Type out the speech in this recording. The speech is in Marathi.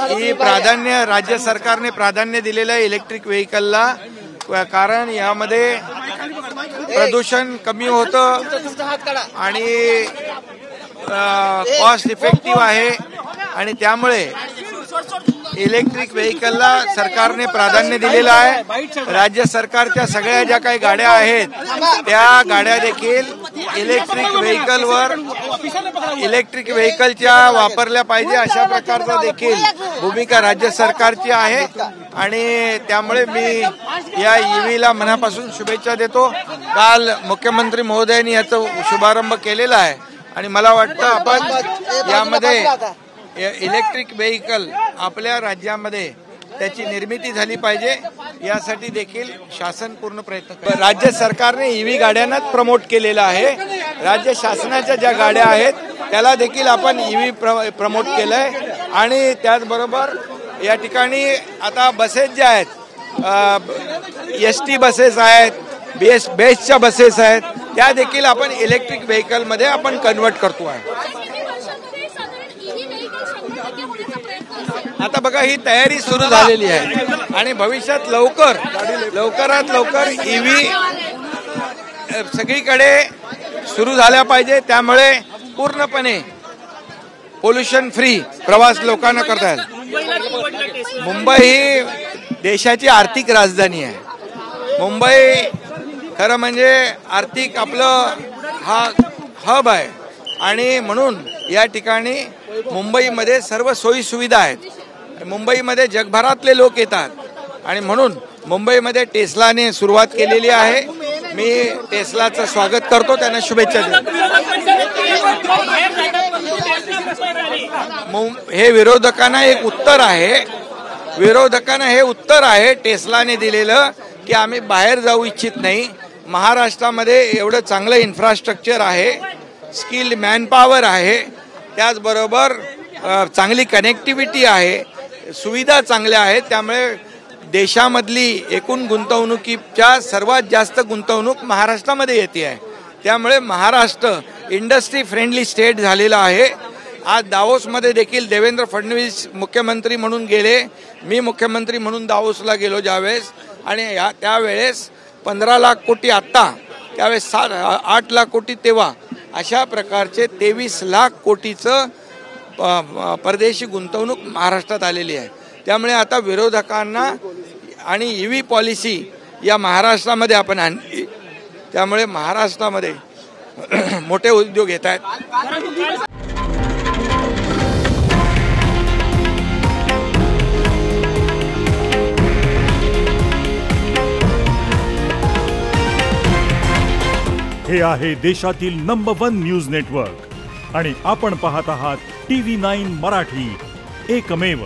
ही प्राधान्य राज्य सरकारने प्राधान्य दिलेलं आहे इलेक्ट्रिक व्हेकलला, कारण यामध्ये प्रदूषण कमी होतं आणि कॉस्ट इफेक्टिव्ह आहे आणि त्यामुळे इलेक्ट्रिक व्हेकलला सरकारने प्राधान्य दिलेलं आहे। राज्य सरकारच्या सगळ्या ज्या काही गाड्या आहेत त्या गाड्या देखील इलेक्ट्रिक व्हेकलच्या वापरल्या पाहिजे अशा प्रकारचा देखील भूमिका राज्य सरकारची आहे आणि त्यामुळे मी या ईव्हीला मनापासून शुभेच्छा देतो। काल मुख्यमंत्री महोदयांनी याचा शुभारंभ केलेला आहे आणि मला वाटतं आपण यामध्ये इलेक्ट्रिक व्हेकल आपल्या राज्यामध्ये त्याची निर्मिती झाली पाहिजे यासाठी देखील शासन पूर्ण प्रयत्न करते। राज्य सरकारने ईव्ही गाड्यांनाच प्रमोट केलेलं आहे। राज्य शासनाच्या ज्या गाड्या आहेत त्याला देखील आपण ईव्ही प्रमोट केलंय आणि त्याचबरोबर या ठिकाणी आता बसेस ज्या आहेत एसटी बसेस आहेत बेस्टच्या बसेस आहेत त्या देखील आपण इलेक्ट्रिक व्हेकलमध्ये आपण कन्वर्ट करतो आहे। आता बघा ही तयारी सुरू झालेली आहे आणि भविष्यात लवकरात लवकर ईव्ही सगळीकडे सुरू झाल्या पाहिजे, त्यामुळे पूर्णपणे पोल्युशन फ्री प्रवास लोकांना करता येईल। मुंबई ही देशाची आर्थिक राजधानी आहे। मुंबई खरं म्हणजे आर्थिक आपलं हा हब आहे आणि म्हणून या ठिकाणी मुंबईमध्ये सर्व सोयी सुविधा आहेत। मुंबईमध्ये जगभरातले लोक येतात आणि म्हणून मुंबईमध्ये टेस्लाने सुरुवात केलेली आहे। मी टेस्लाचं स्वागत करतो, त्यांना शुभेच्छा देतो। हे विरोधकांना एक उत्तर आहे टेस्लाने दिलेलं की आम्ही बाहेर जाऊ इच्छित नाही। महाराष्ट्रामध्ये एवढं चांगलं इन्फ्रास्ट्रक्चर आहे, स्किल्ड मॅनपॉवर आहे, त्याचबरोबर चांगली कनेक्टिव्हिटी आहे, सुविधा चांगल्या आहेत, त्यामुळे देशामधली एकूण गुंतवणुकीच्या सर्वात जास्त गुंतवणूक महाराष्ट्रामध्ये येते आहे। त्यामुळे महाराष्ट्र इंडस्ट्री फ्रेंडली स्टेट झालेला आहे। आज दावोसमध्ये देखील देवेंद्र फडणवीस मुख्यमंत्री म्हणून गेले, मी मुख्यमंत्री म्हणून दावोसला गेलो ज्यावेळेस, आणि त्यावेळेस 15 लाख कोटी आत्ता, त्यावेळेस 8 लाख कोटी तेव्हा, अशा प्रकारचे 23 लाख कोटीचं परदेशी गुंतवणूक महाराष्ट्रात आलेली आहे। त्यामुळे आता विरोधकांना आणि ईव्ही पॉलिसी या महाराष्ट्रामध्ये आपण आणली, त्यामुळे महाराष्ट्रामध्ये मोठे उद्योग येत आहेत। हे आहे देशातील नंबर 1 न्यूज नेटवर्क आणि आपण पाहत आहात TV9 मराठी, एकमेव।